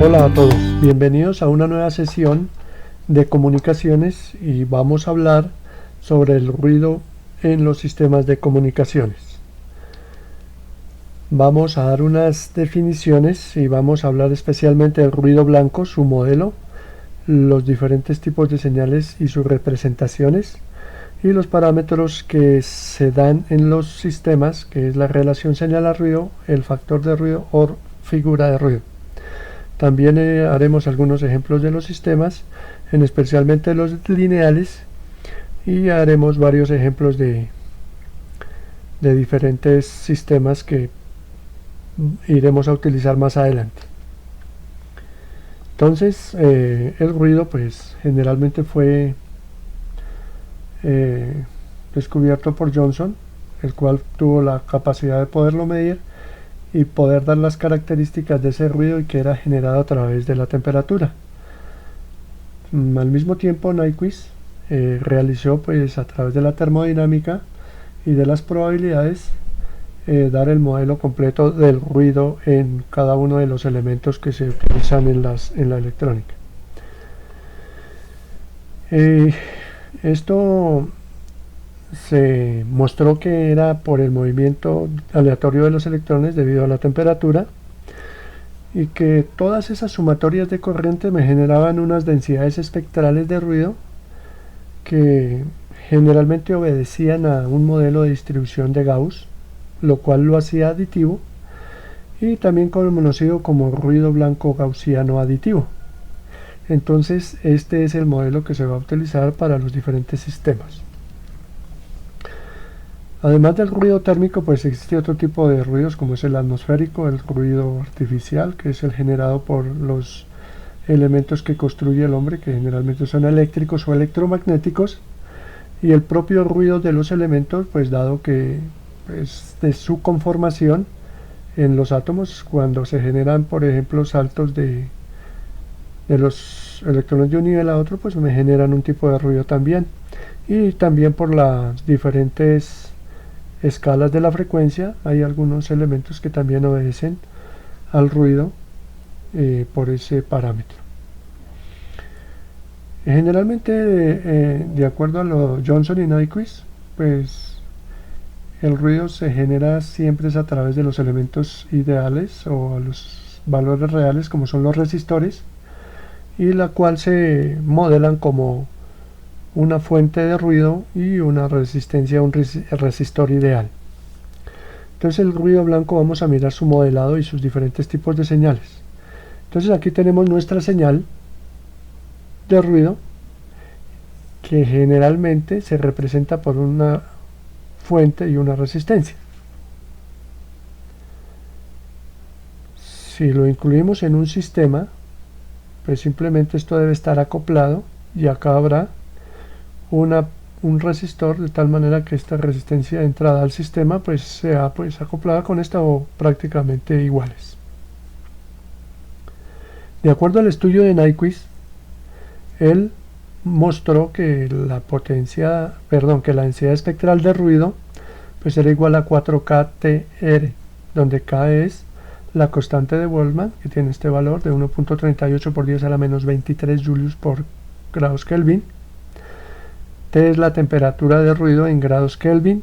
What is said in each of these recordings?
Hola a todos, bienvenidos a una nueva sesión de comunicaciones y vamos a hablar sobre el ruido en los sistemas de comunicaciones. Vamos a dar unas definiciones y vamos a hablar especialmente del ruido blanco, su modelo, los diferentes tipos de señales y sus representaciones y los parámetros que se dan en los sistemas, que es la relación señal a ruido, el factor de ruido o figura de ruido. También haremos algunos ejemplos de los sistemas, especialmente los lineales, y haremos varios ejemplos de diferentes sistemas que iremos a utilizar más adelante. Entonces, el ruido pues generalmente fue descubierto por Johnson, el cual tuvo la capacidad de poderlo medir y poder dar las características de ese ruido y que era generado a través de la temperatura. Al mismo tiempo, Nyquist realizó pues a través de la termodinámica y de las probabilidades dar el modelo completo del ruido en cada uno de los elementos que se utilizan en la electrónica. Esto se mostró que era por el movimiento aleatorio de los electrones debido a la temperatura, y que todas esas sumatorias de corriente me generaban unas densidades espectrales de ruido que generalmente obedecían a un modelo de distribución de Gauss, lo cual lo hacía aditivo y también conocido como ruido blanco gaussiano aditivo. Entonces este es el modelo que se va a utilizar para los diferentes sistemas. Además del ruido térmico, pues existe otro tipo de ruidos, como es el atmosférico, el ruido artificial, que es el generado por los elementos que construye el hombre, que generalmente son eléctricos o electromagnéticos, y el propio ruido de los elementos, pues dado que pues, de su conformación en los átomos, cuando se generan, por ejemplo, saltos de los electrones de un nivel a otro, pues me generan un tipo de ruido también, y también por las diferentes escalas de la frecuencia hay algunos elementos que también obedecen al ruido por ese parámetro. Generalmente de acuerdo a lo Johnson y Nyquist, pues el ruido se genera siempre es a través de los elementos ideales o a los valores reales, como son los resistores, y la cual se modelan como una fuente de ruido y una resistencia a un resistor ideal. Entonces el ruido blanco vamos a mirar su modelado y sus diferentes tipos de señales. Entonces aquí tenemos nuestra señal de ruido, que generalmente se representa por una fuente y una resistencia. Si lo incluimos en un sistema, pues simplemente esto debe estar acoplado y acá habrá un resistor, de tal manera que esta resistencia de entrada al sistema pues sea pues acoplada con esta o prácticamente iguales. De acuerdo al estudio de Nyquist, él mostró que la densidad espectral de ruido pues era igual a 4kTr, donde K es la constante de Boltzmann, que tiene este valor de 1.38 por 10 a la menos 23 julius por grados Kelvin. T es la temperatura de ruido en grados Kelvin,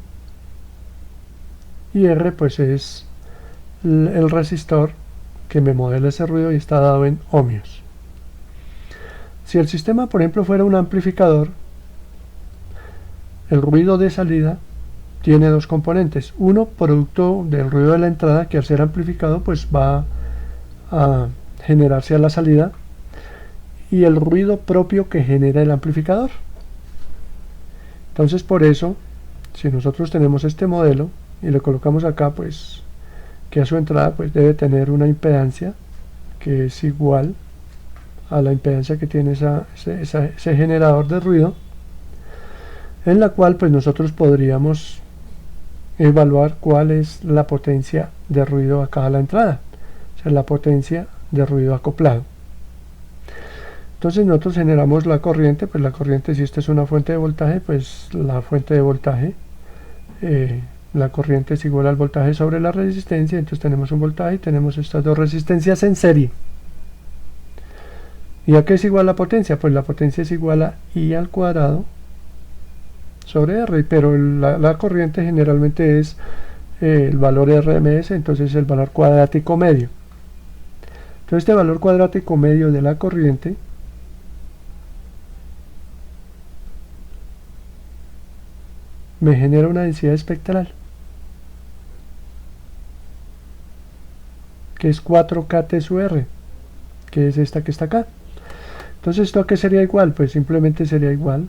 y R pues es el resistor que me modela ese ruido y está dado en ohmios. Si el sistema, por ejemplo, fuera un amplificador, el ruido de salida tiene dos componentes: uno, producto del ruido de la entrada, que al ser amplificado pues va a generarse a la salida, y el ruido propio que genera el amplificador. Entonces por eso, si nosotros tenemos este modelo y le colocamos acá pues que a su entrada pues debe tener una impedancia que es igual a la impedancia que tiene ese generador de ruido, en la cual pues nosotros podríamos evaluar cuál es la potencia de ruido acá a la entrada, o sea, la potencia de ruido acoplado. Entonces nosotros generamos la corriente, pues la corriente, si esta es una fuente de voltaje, pues la fuente de voltaje, la corriente es igual al voltaje sobre la resistencia, entonces tenemos un voltaje y tenemos estas dos resistencias en serie. ¿Y a qué es igual la potencia? Pues la potencia es igual a I al cuadrado sobre R, pero la corriente generalmente es el valor RMS, entonces el valor cuadrático medio. Entonces este valor cuadrático medio de la corriente me genera una densidad espectral que es 4K sub R, que es esta que está acá. Entonces, ¿esto a qué sería igual? Pues simplemente sería igual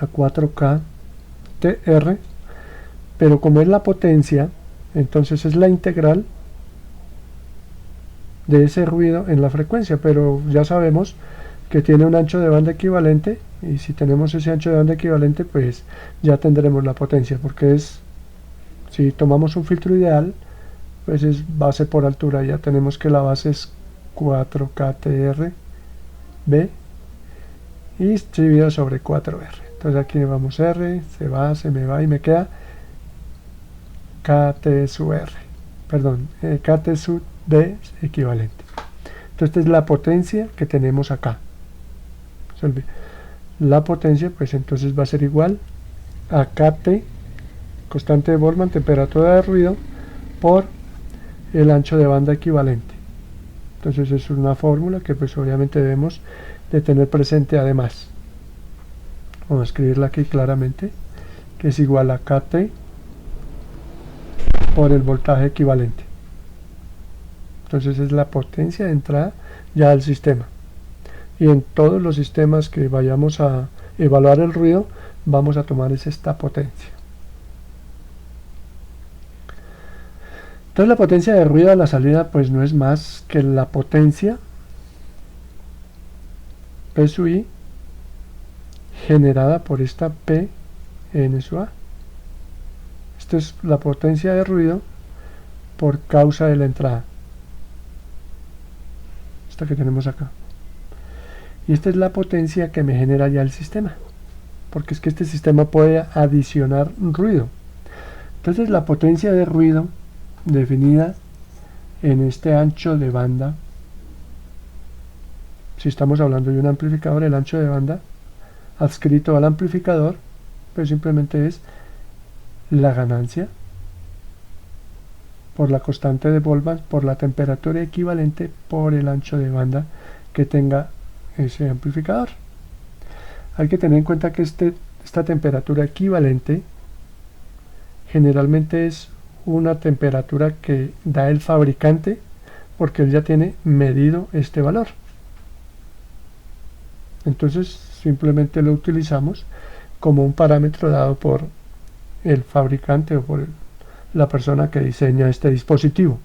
a 4K TR, pero como es la potencia, entonces es la integral de ese ruido en la frecuencia, pero ya sabemos que tiene un ancho de banda equivalente, y si tenemos ese ancho de banda equivalente, pues ya tendremos la potencia, porque es, si tomamos un filtro ideal, pues es base por altura, ya tenemos que la base es 4KTR B y dividido sobre 4R. Entonces aquí vamos R, se me va y me queda KT sub R, perdón, KT sub B equivalente. Entonces esta es la potencia que tenemos acá. La potencia pues entonces va a ser igual a KT, constante de Boltzmann, temperatura de ruido, por el ancho de banda equivalente. Entonces es una fórmula que pues obviamente debemos de tener presente además. Vamos a escribirla aquí claramente, que es igual a KT por el voltaje equivalente. Entonces es la potencia de entrada ya al sistema. Y en todos los sistemas que vayamos a evaluar el ruido, vamos a tomar esta potencia. Entonces la potencia de ruido a la salida pues no es más que la potencia P sub I generada por esta P N sub A. Esta es la potencia de ruido por causa de la entrada, esta que tenemos acá. Y esta es la potencia que me genera ya el sistema, porque es que este sistema puede adicionar ruido. Entonces la potencia de ruido definida en este ancho de banda, si estamos hablando de un amplificador, el ancho de banda adscrito al amplificador, pues simplemente es la ganancia por la constante de Boltzmann por la temperatura equivalente por el ancho de banda que tenga ese amplificador. Hay que tener en cuenta que esta temperatura equivalente generalmente es una temperatura que da el fabricante, porque él ya tiene medido este valor. Entonces simplemente lo utilizamos como un parámetro dado por el fabricante o por la persona que diseña este dispositivo.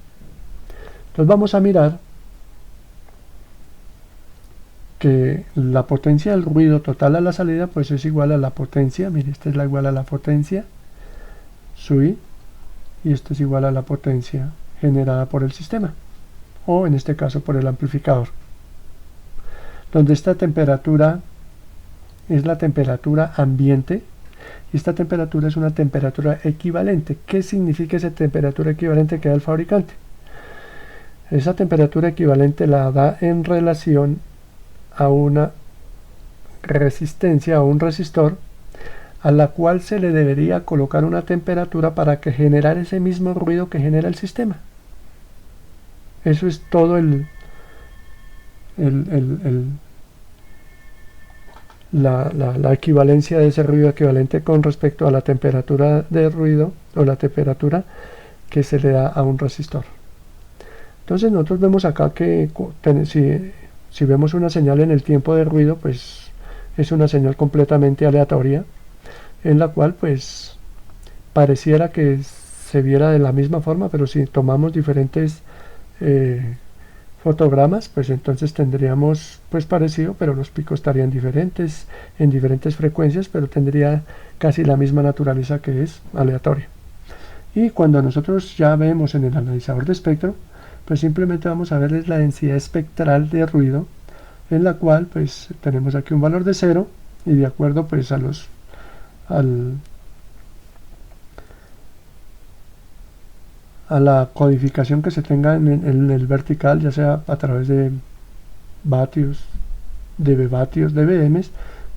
Entonces vamos a mirar que la potencia del ruido total a la salida pues es igual a la potencia, mire, esta es la igual a la potencia sub I, y esto es igual a la potencia generada por el sistema, o en este caso por el amplificador, donde esta temperatura es la temperatura ambiente y esta temperatura es una temperatura equivalente. ¿Qué significa esa temperatura equivalente que da el fabricante? Esa temperatura equivalente la da en relación a una resistencia o un resistor a la cual se le debería colocar una temperatura para que generar ese mismo ruido que genera el sistema. Eso es todo la equivalencia de ese ruido equivalente con respecto a la temperatura de ruido o la temperatura que se le da a un resistor. Entonces nosotros vemos acá que si vemos una señal en el tiempo de ruido, pues es una señal completamente aleatoria, en la cual pues pareciera que se viera de la misma forma, pero si tomamos diferentes fotogramas, pues entonces tendríamos pues parecido, pero los picos estarían diferentes en diferentes frecuencias, pero tendría casi la misma naturaleza, que es aleatoria. Y cuando nosotros ya vemos en el analizador de espectro, pues simplemente vamos a ver la densidad espectral de ruido, en la cual pues tenemos aquí un valor de 0, y de acuerdo pues a la codificación que se tenga en el vertical, ya sea a través de vatios, dB dBms,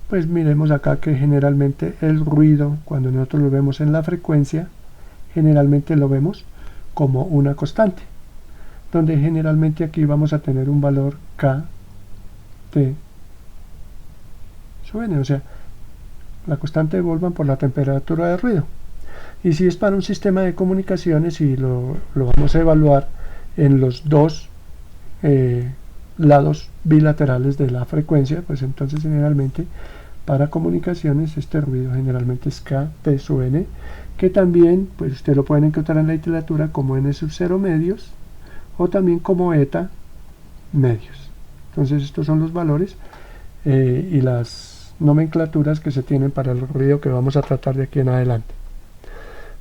pues miremos acá que generalmente el ruido, cuando nosotros lo vemos en la frecuencia, generalmente lo vemos como una constante, donde generalmente aquí vamos a tener un valor K T sub n, o sea, la constante de Boltzmann por la temperatura de ruido. Y si es para un sistema de comunicaciones y lo vamos a evaluar en los dos lados bilaterales de la frecuencia, pues entonces generalmente para comunicaciones este ruido generalmente es Kt sub n, que también pues usted lo pueden encontrar en la literatura como n sub 0 medios o también como eta medios. Entonces estos son los valores y las nomenclaturas que se tienen para el ruido que vamos a tratar de aquí en adelante.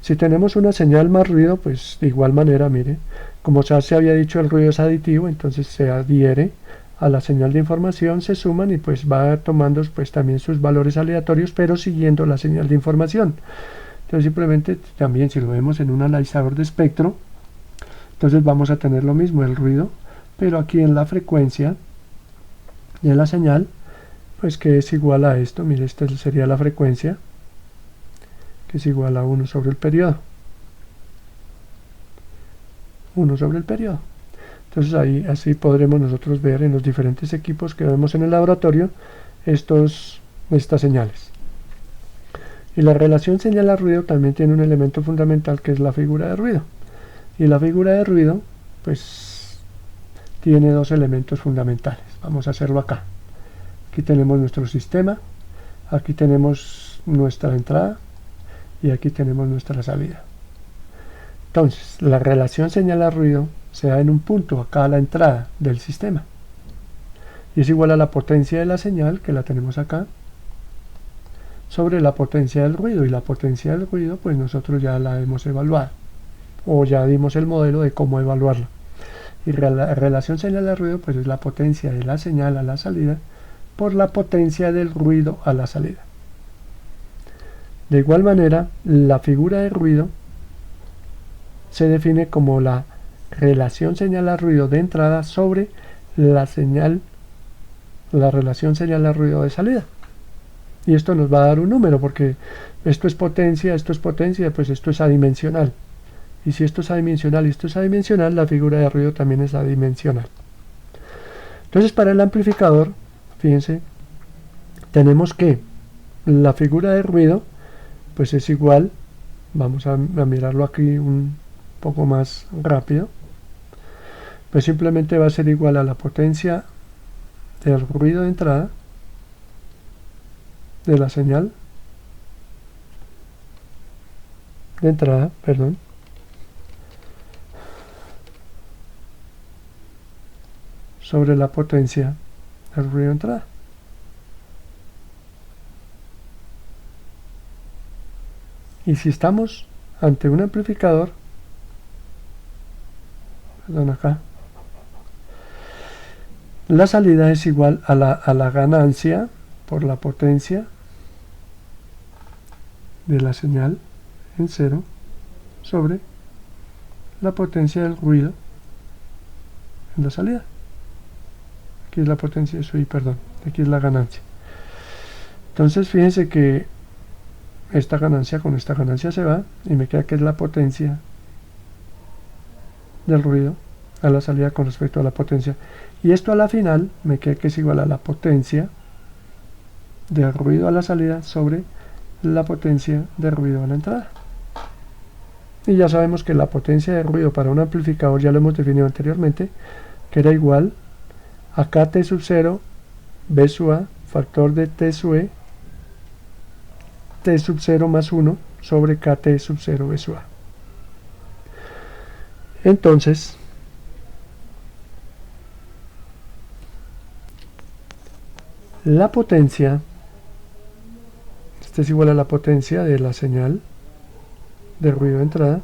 Si tenemos una señal más ruido, pues de igual manera, mire, como ya se había dicho, el ruido es aditivo, entonces se adhiere a la señal de información, se suman y pues va tomando pues también sus valores aleatorios, pero siguiendo la señal de información. Entonces simplemente también si lo vemos en un analizador de espectro, entonces vamos a tener lo mismo, el ruido, pero aquí en la frecuencia de la señal, pues que es igual a esto, mire, esta sería la frecuencia, que es igual a 1 sobre el periodo. 1 sobre el periodo. Entonces ahí así podremos nosotros ver en los diferentes equipos que vemos en el laboratorio estas señales. Y la relación señal a ruido también tiene un elemento fundamental que es la figura de ruido. Y la figura de ruido pues tiene dos elementos fundamentales. Vamos a hacerlo acá. Aquí tenemos nuestro sistema, aquí tenemos nuestra entrada y aquí tenemos nuestra salida. Entonces, la relación señal a ruido se da en un punto, acá a la entrada del sistema. Y es igual a la potencia de la señal, que la tenemos acá, sobre la potencia del ruido. Y la potencia del ruido, pues nosotros ya la hemos evaluado. O ya dimos el modelo de cómo evaluarla. Y la relación señal a ruido, pues es la potencia de la señal a la salida por la potencia del ruido a la salida. De igual manera, la figura de ruido se define como la relación señal a ruido de entrada sobre la relación señal a ruido de salida. Y esto nos va a dar un número, porque esto es potencia, pues esto es adimensional. Y si esto es adimensional y esto es adimensional, la figura de ruido también es adimensional. Entonces, para el amplificador, fíjense, tenemos que la figura de ruido pues es igual, vamos a mirarlo aquí un poco más rápido, pues simplemente va a ser igual a la potencia del ruido de entrada de la señal de entrada, sobre la potencia del ruido de entrada. Y si estamos ante un amplificador, acá, la salida es igual a la ganancia por la potencia de la señal en cero sobre la potencia del ruido en la salida. Aquí es la potencia, aquí es la ganancia. Entonces fíjense que esta ganancia con esta ganancia se va y me queda que es la potencia del ruido a la salida con respecto a la potencia, y esto a la final me queda que es igual a la potencia del ruido a la salida sobre la potencia de ruido a la entrada. Y ya sabemos que la potencia de ruido para un amplificador ya lo hemos definido anteriormente, que era igual a Kt sub 0 B sub A factor de T sub E T sub 0 más 1 sobre Kt sub 0 B sub A. Entonces, la potencia, este es igual a la potencia de la señal de ruido de entrada,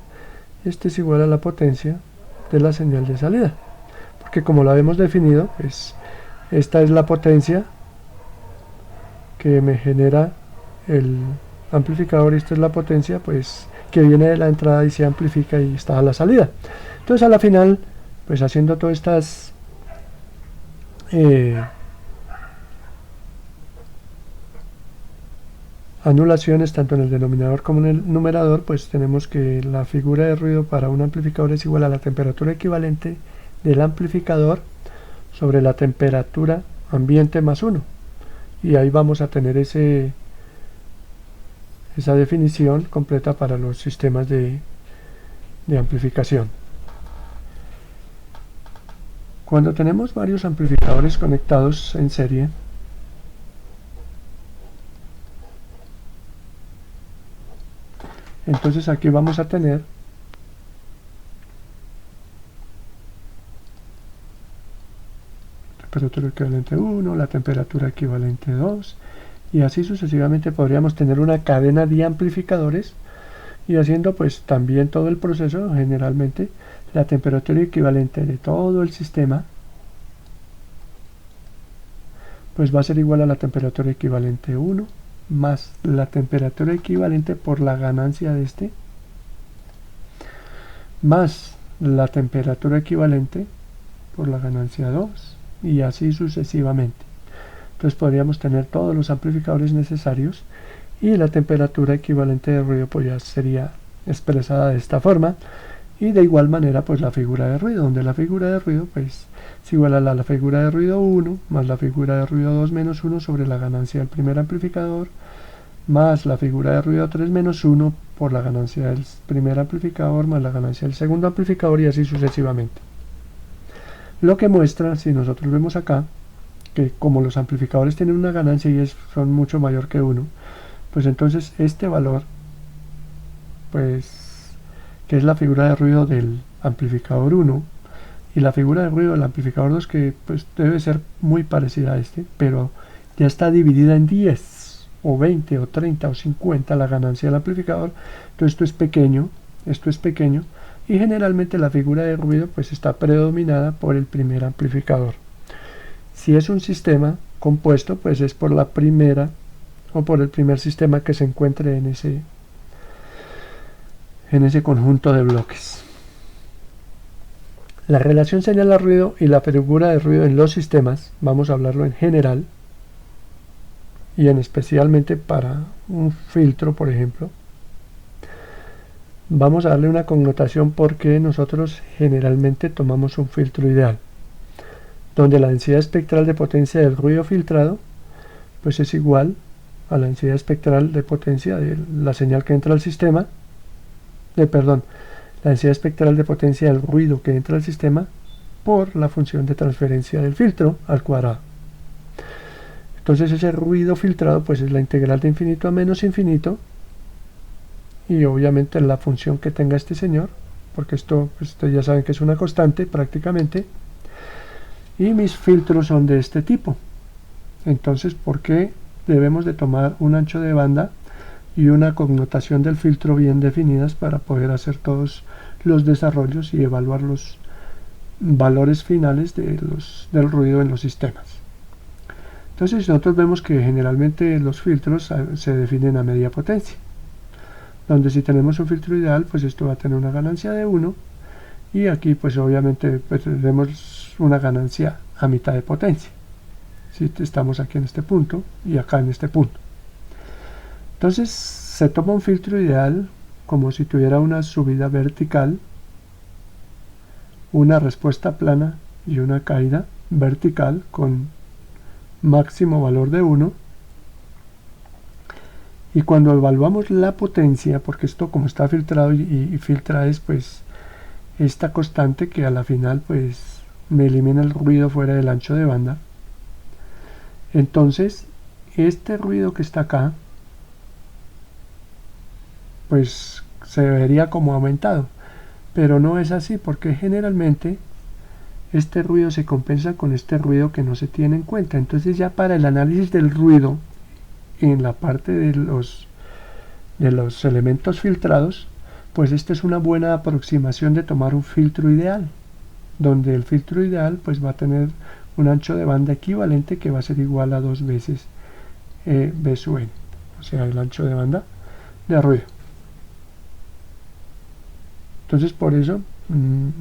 este es igual a la potencia de la señal de salida, porque como lo habíamos definido, pues esta es la potencia que me genera el amplificador, esta es la potencia pues que viene de la entrada y se amplifica y está a la salida. Entonces a la final, pues haciendo todas estas anulaciones tanto en el denominador como en el numerador, pues tenemos que la figura de ruido para un amplificador es igual a la temperatura equivalente del amplificador sobre la temperatura ambiente más 1. Y ahí vamos a tener esa definición completa para los sistemas de amplificación. Cuando tenemos varios amplificadores conectados en serie, entonces aquí vamos a tener temperatura equivalente 1, la temperatura equivalente 2, y así sucesivamente podríamos tener una cadena de amplificadores y haciendo pues también todo el proceso. Generalmente la temperatura equivalente de todo el sistema pues va a ser igual a la temperatura equivalente 1 más la temperatura equivalente por la ganancia de este más la temperatura equivalente por la ganancia 2 y así sucesivamente. Entonces podríamos tener todos los amplificadores necesarios y la temperatura equivalente de ruido pues ya sería expresada de esta forma, y de igual manera pues la figura de ruido, donde la figura de ruido pues es igual a la figura de ruido 1 más la figura de ruido 2 menos 1 sobre la ganancia del primer amplificador más la figura de ruido 3 menos 1 por la ganancia del primer amplificador más la ganancia del segundo amplificador y así sucesivamente. Lo que muestra, si nosotros vemos acá, que como los amplificadores tienen una ganancia y son mucho mayor que 1, pues entonces este valor, pues que es la figura de ruido del amplificador 1 y la figura de ruido del amplificador 2, que pues debe ser muy parecida a este, pero ya está dividida en 10 o 20 o 30 o 50 la ganancia del amplificador. Entonces esto es pequeño y generalmente la figura de ruido pues está predominada por el primer amplificador. Si es un sistema compuesto, pues es por la primera o por el primer sistema que se encuentre en ese conjunto de bloques. La relación señal-ruido y la figura de ruido en los sistemas, vamos a hablarlo en general y en especialmente para un filtro, por ejemplo. Vamos a darle una connotación porque nosotros generalmente tomamos un filtro ideal, donde la densidad espectral de potencia del ruido filtrado pues es igual a la densidad espectral de potencia de la señal que entra al sistema, la densidad espectral de potencia del ruido que entra al sistema por la función de transferencia del filtro al cuadrado. Entonces ese ruido filtrado pues es la integral de infinito a menos infinito y obviamente la función que tenga este señor, porque esto pues ustedes ya saben que es una constante prácticamente, y mis filtros son de este tipo. Entonces, ¿por qué debemos de tomar un ancho de banda y una connotación del filtro bien definidas para poder hacer todos los desarrollos y evaluar los valores finales del ruido en los sistemas? Entonces nosotros vemos que generalmente los filtros se definen a media potencia, donde si tenemos un filtro ideal pues esto va a tener una ganancia de 1 y aquí pues obviamente pues, tenemos una ganancia a mitad de potencia, si estamos aquí en este punto y acá en este punto. Entonces se toma un filtro ideal como si tuviera una subida vertical, una respuesta plana y una caída vertical con máximo valor de 1. Y cuando evaluamos la potencia, porque esto como está filtrado y filtra es pues esta constante que a la final pues me elimina el ruido fuera del ancho de banda, entonces este ruido que está acá pues se vería como aumentado, pero no es así porque generalmente este ruido se compensa con este ruido que no se tiene en cuenta. Entonces ya para el análisis del ruido en la parte de los elementos filtrados, pues esta es una buena aproximación de tomar un filtro ideal, donde el filtro ideal pues va a tener un ancho de banda equivalente que va a ser igual a 2 veces B sub n, o sea el ancho de banda de ruido. Entonces por eso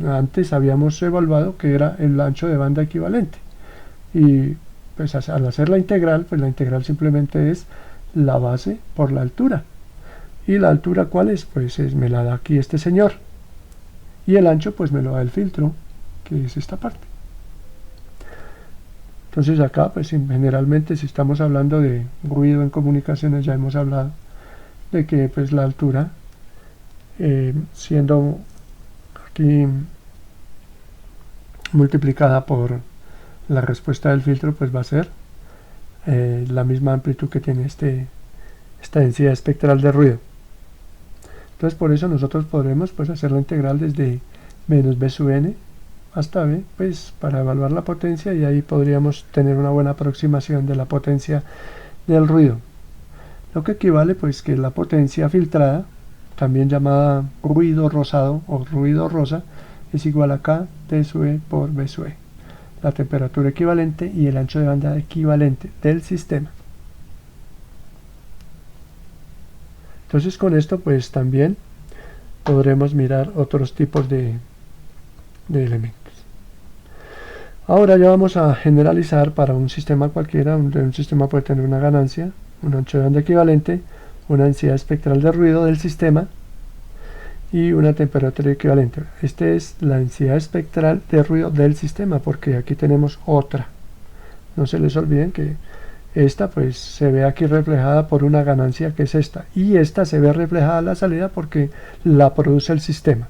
antes habíamos evaluado que era el ancho de banda equivalente, Y pues al hacer la integral, pues la integral simplemente es la base por la altura. ¿Y la altura cuál es? Pues me la da aquí este señor. Y el ancho pues me lo da el filtro, que es esta parte. Entonces acá pues generalmente si estamos hablando de ruido en comunicaciones, ya hemos hablado de que pues la altura siendo aquí multiplicada por la respuesta del filtro, pues va a ser la misma amplitud que tiene esta densidad espectral de ruido. Entonces por eso nosotros podremos pues hacer la integral desde menos b sub n hasta b, pues para evaluar la potencia, y ahí podríamos tener una buena aproximación de la potencia del ruido, lo que equivale pues que la potencia filtrada, también llamada ruido rosado o ruido rosa, es igual a K T sub E por B sub E, la temperatura equivalente y el ancho de banda equivalente del sistema. Entonces con esto pues también podremos mirar otros tipos de elementos. Ahora ya vamos a generalizar para un sistema cualquiera. Un sistema puede tener una ganancia, un ancho de banda equivalente, una densidad espectral de ruido del sistema y una temperatura equivalente. Esta es la densidad espectral de ruido del sistema, porque aquí tenemos otra. No se les olviden que esta pues se ve aquí reflejada por una ganancia que es esta, y esta se ve reflejada a la salida porque la produce el sistema.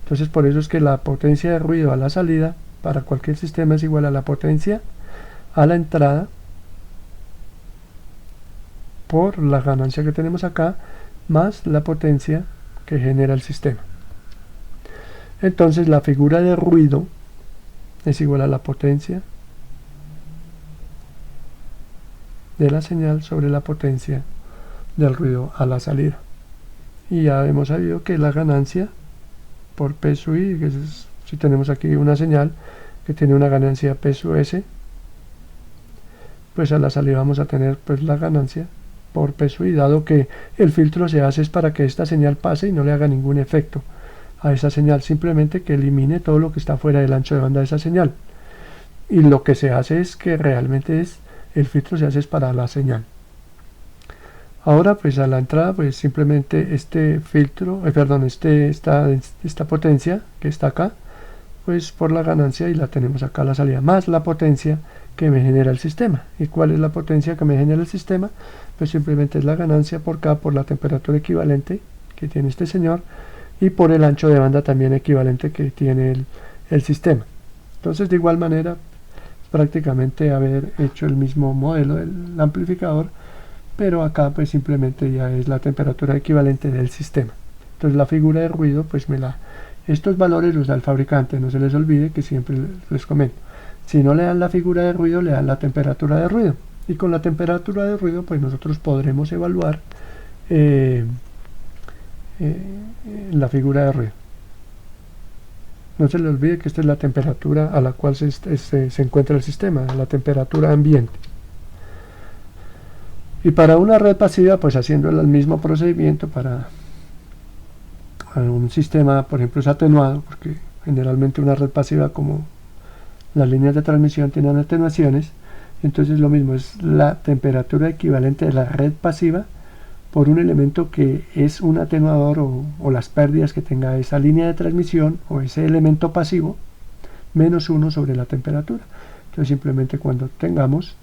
Entonces por eso es que la potencia de ruido a la salida para cualquier sistema es igual a la potencia a la entrada por la ganancia que tenemos acá más la potencia que genera el sistema. Entonces la figura de ruido es igual a la potencia de la señal sobre la potencia del ruido a la salida. Y ya hemos sabido que la ganancia por P sub I, que es, si tenemos aquí una señal que tiene una ganancia P sub S, pues a la salida vamos a tener pues la ganancia por P sub I, dado que el filtro se hace es para que esta señal pase y no le haga ningún efecto a esa señal, simplemente que elimine todo lo que está fuera del ancho de banda de esa señal. Y lo que se hace es que realmente el filtro se hace es para la señal. Ahora pues a la entrada pues simplemente este filtro, esta potencia que está acá, pues por la ganancia, y la tenemos acá a la salida, más la potencia que me genera el sistema. ¿Y cuál es la potencia que me genera el sistema? Pues simplemente es la ganancia por K por la temperatura equivalente que tiene este señor y por el ancho de banda también equivalente que tiene el sistema. Entonces de igual manera prácticamente haber hecho el mismo modelo del amplificador, pero acá pues simplemente ya es la temperatura equivalente del sistema. Entonces la figura de ruido pues estos valores los da el fabricante, no se les olvide que siempre les comento. Si no le dan la figura de ruido, le dan la temperatura de ruido, y con la temperatura de ruido pues nosotros podremos evaluar la figura de ruido. No se le olvide que esta es la temperatura a la cual se encuentra el sistema, la temperatura ambiente. Y para una red pasiva, pues haciendo el mismo procedimiento para un sistema, por ejemplo, es atenuado, porque generalmente una red pasiva, como las líneas de transmisión tienen atenuaciones, entonces lo mismo es la temperatura equivalente de la red pasiva por un elemento que es un atenuador o las pérdidas que tenga esa línea de transmisión o ese elemento pasivo, menos 1 sobre la temperatura. Entonces simplemente cuando tengamos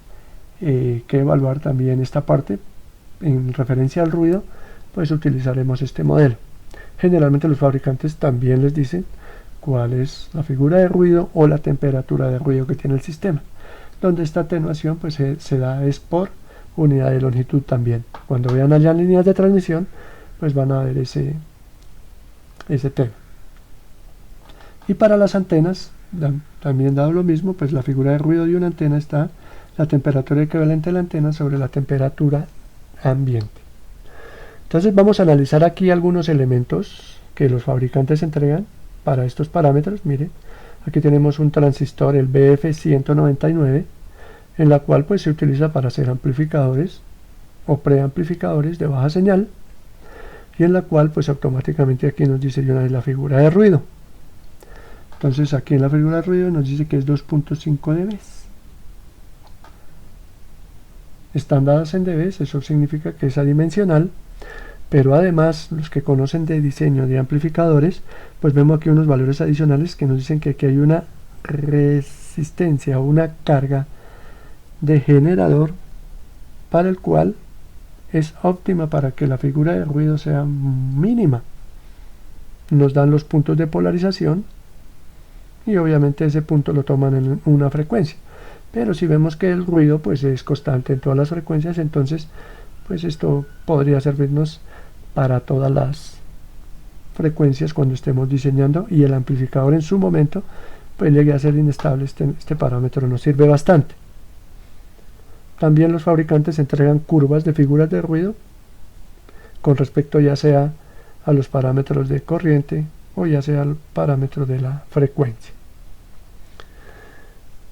que evaluar también esta parte en referencia al ruido, pues utilizaremos este modelo. Generalmente los fabricantes también les dicen cuál es la figura de ruido o la temperatura de ruido que tiene el sistema, donde esta atenuación pues se da es por unidad de longitud también. Cuando vean allá líneas de transmisión, pues van a ver ese tema. Y para las antenas, también dado lo mismo, pues la figura de ruido de una antena está la temperatura equivalente de la antena sobre la temperatura ambiente. Entonces vamos a analizar aquí algunos elementos que los fabricantes entregan para estos parámetros. Mire, aquí tenemos un transistor, el BF199, en la cual pues se utiliza para hacer amplificadores o preamplificadores de baja señal, y en la cual pues automáticamente aquí nos dice la figura de ruido. Entonces aquí en la figura de ruido nos dice que es 2.5 dB. están dadas en dBs, eso significa que es adimensional, pero además los que conocen de diseño de amplificadores, pues vemos aquí unos valores adicionales que nos dicen que aquí hay una resistencia o una carga de generador para el cual es óptima para que la figura de ruido sea mínima. Nos dan los puntos de polarización y obviamente ese punto lo toman en una frecuencia, pero si vemos que el ruido pues es constante en todas las frecuencias, entonces pues esto podría servirnos para todas las frecuencias cuando estemos diseñando, y el amplificador en su momento pues llegue a ser inestable. Este parámetro nos sirve bastante. También los fabricantes entregan curvas de figuras de ruido con respecto ya sea a los parámetros de corriente o ya sea al parámetro de la frecuencia.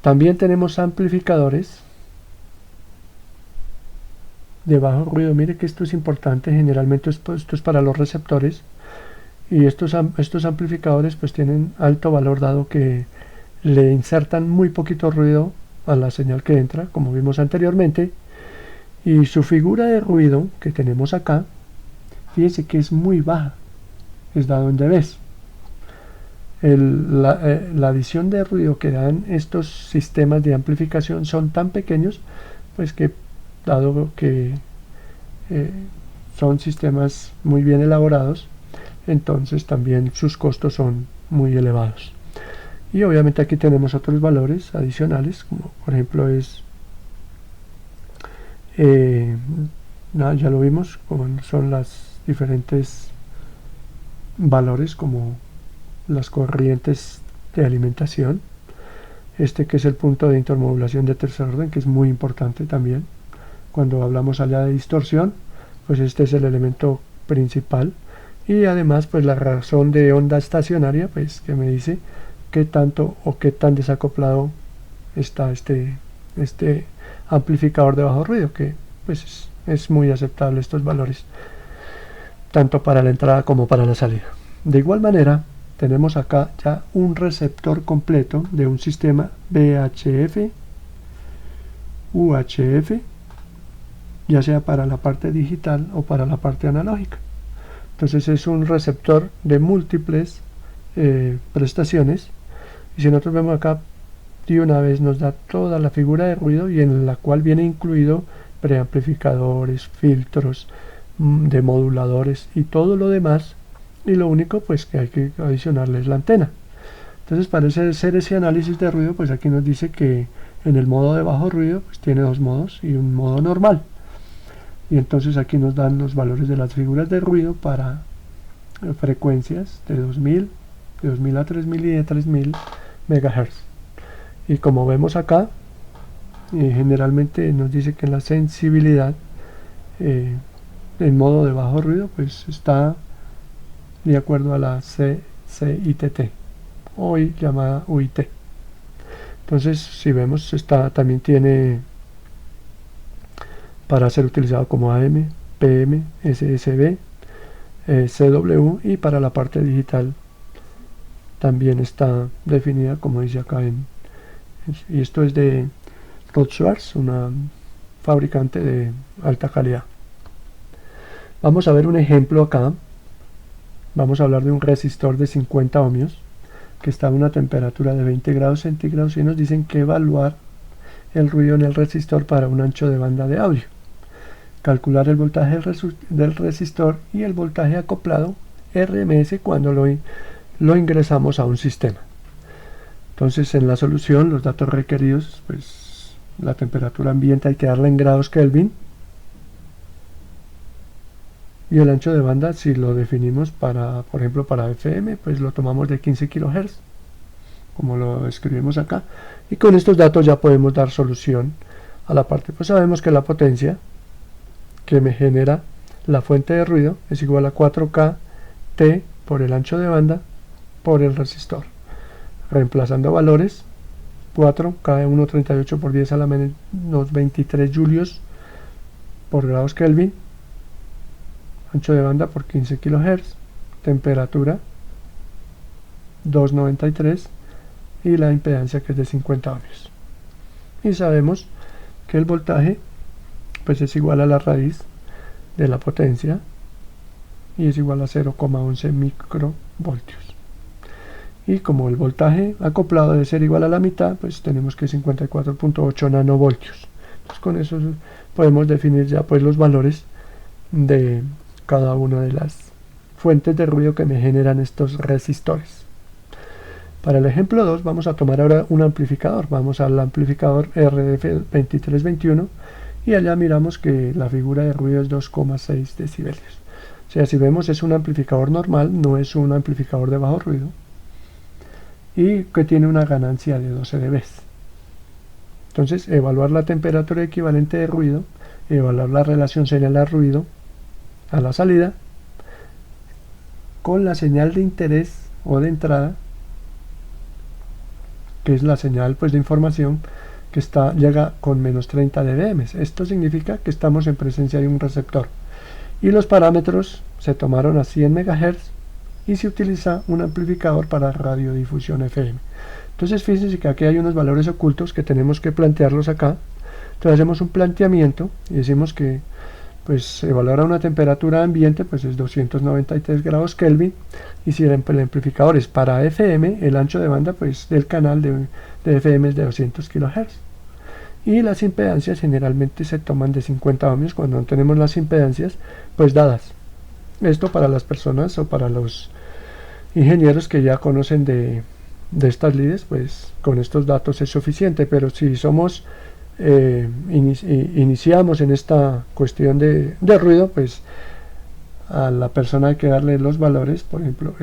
También tenemos amplificadores de bajo ruido. Mire que esto es importante, generalmente esto es para los receptores, y estos amplificadores pues tienen alto valor dado que le insertan muy poquito ruido a la señal que entra, como vimos anteriormente, y su figura de ruido que tenemos acá, fíjense que es muy baja, es dado en dBs. La adición de ruido que dan estos sistemas de amplificación son tan pequeños, pues que dado que son sistemas muy bien elaborados, entonces también sus costos son muy elevados. Y obviamente aquí tenemos otros valores adicionales, como por ejemplo es ya lo vimos, como son las diferentes valores como las corrientes de alimentación, este que es el punto de intermodulación de tercer orden, que es muy importante también cuando hablamos allá de distorsión, pues este es el elemento principal, y además pues la razón de onda estacionaria, pues que me dice qué tanto o qué tan desacoplado está este amplificador de bajo ruido, que pues es muy aceptable estos valores tanto para la entrada como para la salida. De igual manera tenemos acá ya un receptor completo de un sistema VHF, UHF, ya sea para la parte digital o para la parte analógica. Entonces es un receptor de múltiples prestaciones, y si nosotros vemos acá, de una vez nos da toda la figura de ruido, y en la cual viene incluido preamplificadores, filtros, demoduladores y todo lo demás, y lo único pues que hay que adicionarle es la antena. Entonces para hacer ese análisis de ruido, pues aquí nos dice que en el modo de bajo ruido pues tiene dos modos y un modo normal, y entonces aquí nos dan los valores de las figuras de ruido para frecuencias de 2000 a 3000 y de 3000 MHz. Y como vemos acá, generalmente nos dice que en la sensibilidad en modo de bajo ruido pues está de acuerdo a la CITT, hoy llamada UIT. Entonces si vemos, también tiene para ser utilizado como AM, PM, SSB, CW, y para la parte digital también está definida como dice acá y esto es de Rod Schwarz, una fabricante de alta calidad. Vamos a ver un ejemplo acá. Vamos a hablar de un resistor de 50 ohmios que está a una temperatura de 20 grados centígrados, y nos dicen que evaluar el ruido en el resistor para un ancho de banda de audio, calcular el voltaje del resistor y el voltaje acoplado RMS cuando lo ingresamos a un sistema. Entonces en la solución los datos requeridos, pues la temperatura ambiente hay que darla en grados Kelvin, y el ancho de banda, si lo definimos para, por ejemplo, para FM, pues lo tomamos de 15 kHz, como lo escribimos acá, y con estos datos ya podemos dar solución a la parte. Pues sabemos que la potencia que me genera la fuente de ruido es igual a 4K T por el ancho de banda por el resistor. Reemplazando valores, 4 cada 1,38 por 10 a la menos 23 julios por grados Kelvin, ancho de banda por 15 kHz, temperatura 293 y la impedancia que es de 50 ohmios. Y sabemos que el voltaje pues es igual a la raíz de la potencia y es igual a 0,11 microvoltios. Y como el voltaje acoplado debe ser igual a la mitad, pues tenemos que 54.8 nanovoltios. Entonces con eso podemos definir ya pues los valores de cada una de las fuentes de ruido que me generan estos resistores. Para el ejemplo 2 vamos a tomar ahora un amplificador. Vamos al amplificador RF2321 y allá miramos que la figura de ruido es 2,6 decibelios. O sea, si vemos es un amplificador normal, no es un amplificador de bajo ruido, y que tiene una ganancia de 12 dB. Entonces, evaluar la temperatura equivalente de ruido, evaluar la relación señal a ruido a la salida con la señal de interés o de entrada, que es la señal pues de información que llega con menos 30 dBm. Esto significa que estamos en presencia de un receptor. Y los parámetros se tomaron a 100 MHz y se utiliza un amplificador para radiodifusión FM. Entonces fíjense que aquí hay unos valores ocultos que tenemos que plantearlos acá. Entonces hacemos un planteamiento y decimos que pues evaluar a una temperatura ambiente pues es 293 grados Kelvin, y si el amplificador es para FM, el ancho de banda pues del canal de FM es de 200 kHz. Y las impedancias generalmente se toman de 50 ohmios cuando no tenemos las impedancias pues dadas. Esto para las personas o para los ingenieros que ya conocen de estas lides, pues con estos datos es suficiente, pero si somos iniciamos en esta cuestión de ruido, pues a la persona hay que darle los valores, por ejemplo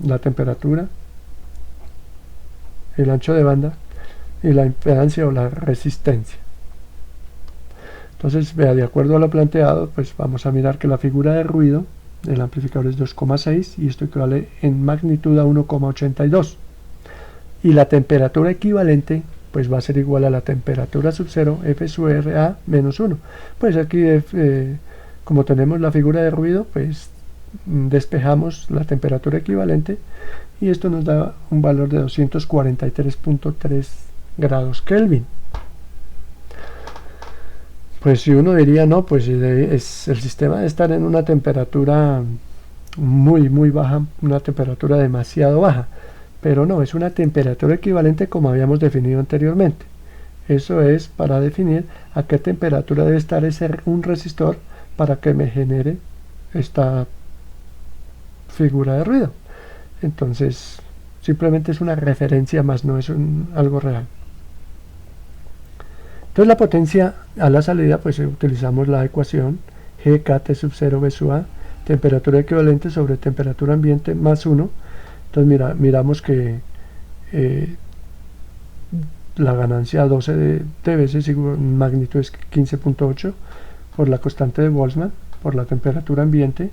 la temperatura, el ancho de banda y la impedancia o la resistencia. Entonces, vea, de acuerdo a lo planteado, pues vamos a mirar que la figura de ruido del amplificador es 2,6 y esto equivale en magnitud a 1,82, y la temperatura equivalente pues va a ser igual a la temperatura sub 0 F sub R a menos 1. Pues aquí como tenemos la figura de ruido, pues despejamos la temperatura equivalente y esto nos da un valor de 243.3 grados Kelvin. Pues si uno diría, no, pues el sistema debe estar en una temperatura muy baja, una temperatura demasiado baja. Pero no, es una temperatura equivalente como habíamos definido anteriormente. Eso es para definir a qué temperatura debe estar un resistor para que me genere esta figura de ruido. Entonces, simplemente es una referencia más, no es algo real. Entonces la potencia a la salida, pues utilizamos la ecuación GK T sub 0 B sub A, temperatura equivalente sobre temperatura ambiente más 1. Entonces miramos que la ganancia 12 dB es magnitud es 15.8 por la constante de Boltzmann, por la temperatura ambiente,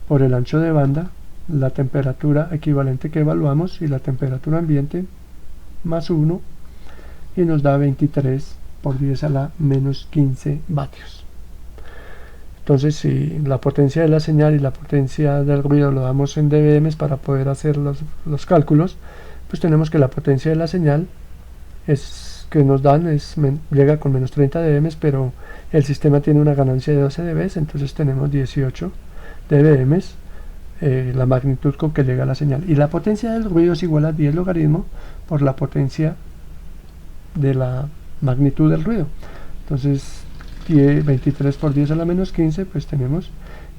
por el ancho de banda, la temperatura equivalente que evaluamos y la temperatura ambiente más 1, y nos da 23 por 10 a la menos 15 vatios. Entonces, si la potencia de la señal y la potencia del ruido lo damos en dBm para poder hacer los cálculos, pues tenemos que la potencia de la señal que nos dan llega con menos 30 dBm, pero el sistema tiene una ganancia de 12 dB, entonces tenemos 18 dBm, la magnitud con que llega la señal. Y la potencia del ruido es igual a 10 logaritmo por la potencia de la magnitud del ruido. Entonces, 23 por 10 a la menos 15, pues tenemos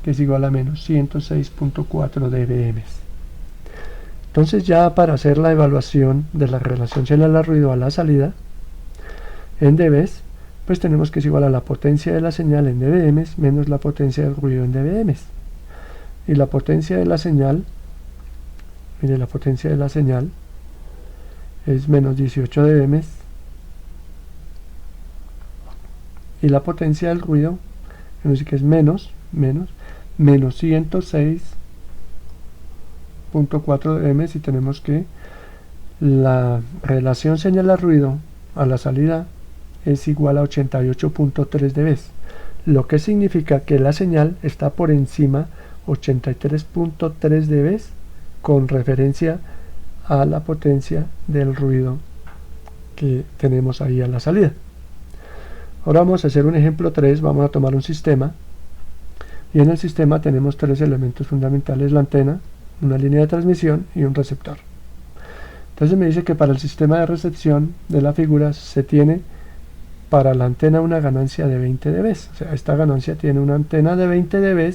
que es igual a menos 106.4 dBm. Entonces, ya para hacer la evaluación de la relación señal al ruido a la salida en dB, pues tenemos que es igual a la potencia de la señal en dBm menos la potencia del ruido en dBm. Y la potencia de la señal, mire, la potencia de la señal es menos 18 dBm, y la potencia del ruido, que es menos 106.4 dBm, y tenemos que la relación señal al ruido a la salida es igual a 88.3 dB, lo que significa que la señal está por encima 83.3 dB con referencia a la potencia del ruido que tenemos ahí a la salida. Ahora vamos a hacer un ejemplo 3, vamos a tomar un sistema, y en el sistema tenemos tres elementos fundamentales: la antena, una línea de transmisión y un receptor. Entonces me dice que para el sistema de recepción de la figura se tiene para la antena una ganancia de 20 dB. O sea, esta ganancia tiene una antena de 20 dB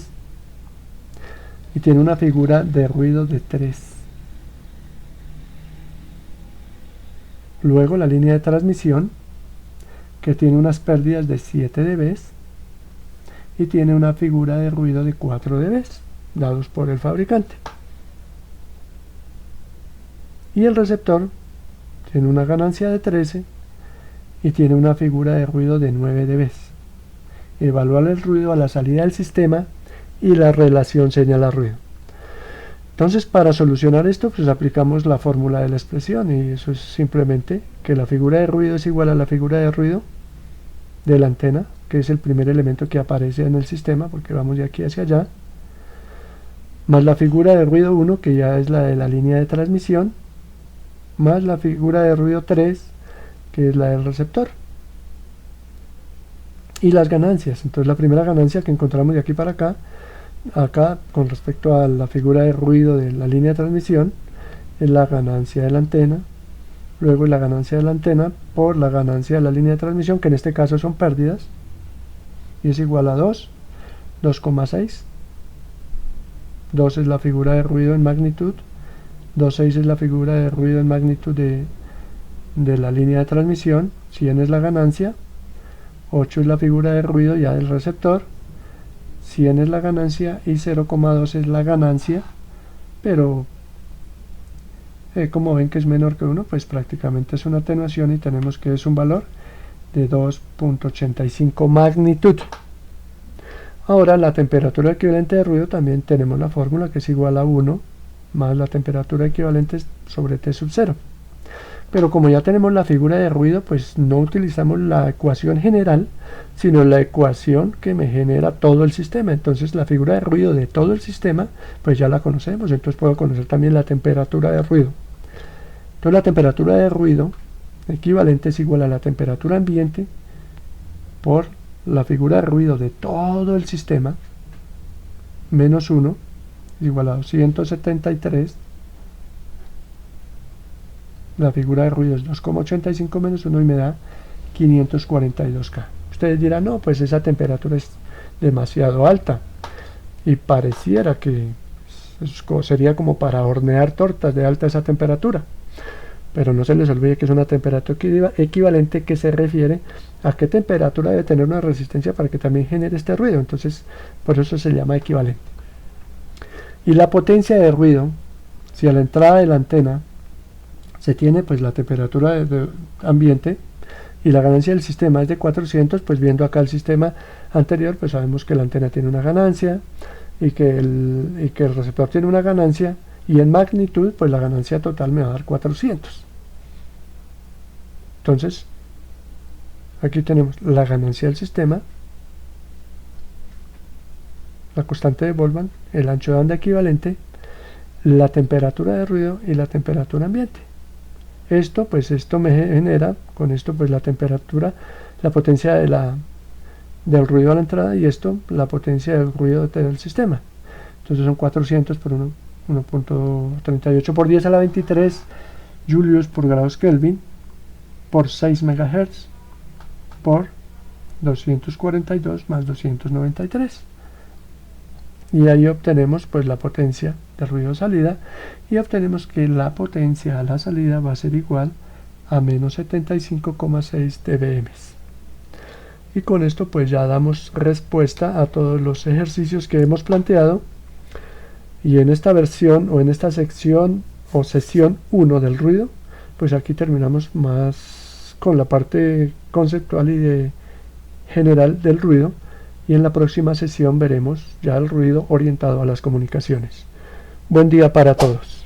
y tiene una figura de ruido de 3. Luego la línea de transmisión, que tiene unas pérdidas de 7 dB y tiene una figura de ruido de 4 dB, dados por el fabricante. Y el receptor tiene una ganancia de 13 y tiene una figura de ruido de 9 dB. Evaluar el ruido a la salida del sistema y la relación señal-ruido. Entonces, para solucionar esto, pues aplicamos la fórmula de la expresión, y eso es simplemente que la figura de ruido es igual a la figura de ruido de la antena, que es el primer elemento que aparece en el sistema, porque vamos de aquí hacia allá, más la figura de ruido 1, que ya es la de la línea de transmisión, más la figura de ruido 3, que es la del receptor, y las ganancias. Entonces la primera ganancia que encontramos de aquí para acá, con respecto a la figura de ruido de la línea de transmisión, es la ganancia de la antena, luego la ganancia de la antena por la ganancia de la línea de transmisión, que en este caso son pérdidas, y es igual a 2,6. 2 es la figura de ruido en magnitud, 2,6 es la figura de ruido en magnitud de la línea de transmisión, 100 es la ganancia, 8 es la figura de ruido ya del receptor, 100 es la ganancia y 0,2 es la ganancia, pero como ven que es menor que 1, pues prácticamente es una atenuación, y tenemos que es un valor de 2,85 magnitud. Ahora la temperatura equivalente de ruido, también tenemos la fórmula, que es igual a 1 más la temperatura equivalente sobre T sub 0. Pero como ya tenemos la figura de ruido, pues no utilizamos la ecuación general, sino la ecuación que me genera todo el sistema. Entonces la figura de ruido de todo el sistema, pues ya la conocemos, entonces puedo conocer también la temperatura de ruido. Entonces la temperatura de ruido equivalente es igual a la temperatura ambiente por la figura de ruido de todo el sistema, menos 1, igual a 273. La figura de ruido es 2,85 menos 1 y me da 542K. Ustedes dirán, no, pues esa temperatura es demasiado alta, y pareciera que sería como para hornear tortas de alta esa temperatura, pero no se les olvide que es una temperatura equivalente, que se refiere a qué temperatura debe tener una resistencia para que también genere este ruido. Entonces por eso se llama equivalente. Y la potencia de ruido, si a la entrada de la antena se tiene pues la temperatura de ambiente y la ganancia del sistema es de 400, pues viendo acá el sistema anterior, pues sabemos que la antena tiene una ganancia y que el receptor tiene una ganancia, y en magnitud pues la ganancia total me va a dar 400. Entonces aquí tenemos la ganancia del sistema, la constante de Boltzmann, el ancho de onda equivalente, la temperatura de ruido y la temperatura ambiente. Esto me genera, con esto pues la temperatura, la potencia del ruido a la entrada, y esto la potencia del ruido del sistema. Entonces son 400 por 1.38 por 10 a la 23 julios por grados Kelvin por 6 MHz por 242 más 293. Y ahí obtenemos pues la potencia de ruido salida, y obtenemos que la potencia a la salida va a ser igual a menos 75,6 dBm. Y con esto pues ya damos respuesta a todos los ejercicios que hemos planteado, y en esta versión, o en esta sección o sesión 1 del ruido, pues aquí terminamos más con la parte conceptual y de general del ruido, y en la próxima sesión veremos ya el ruido orientado a las comunicaciones. Buen día para todos.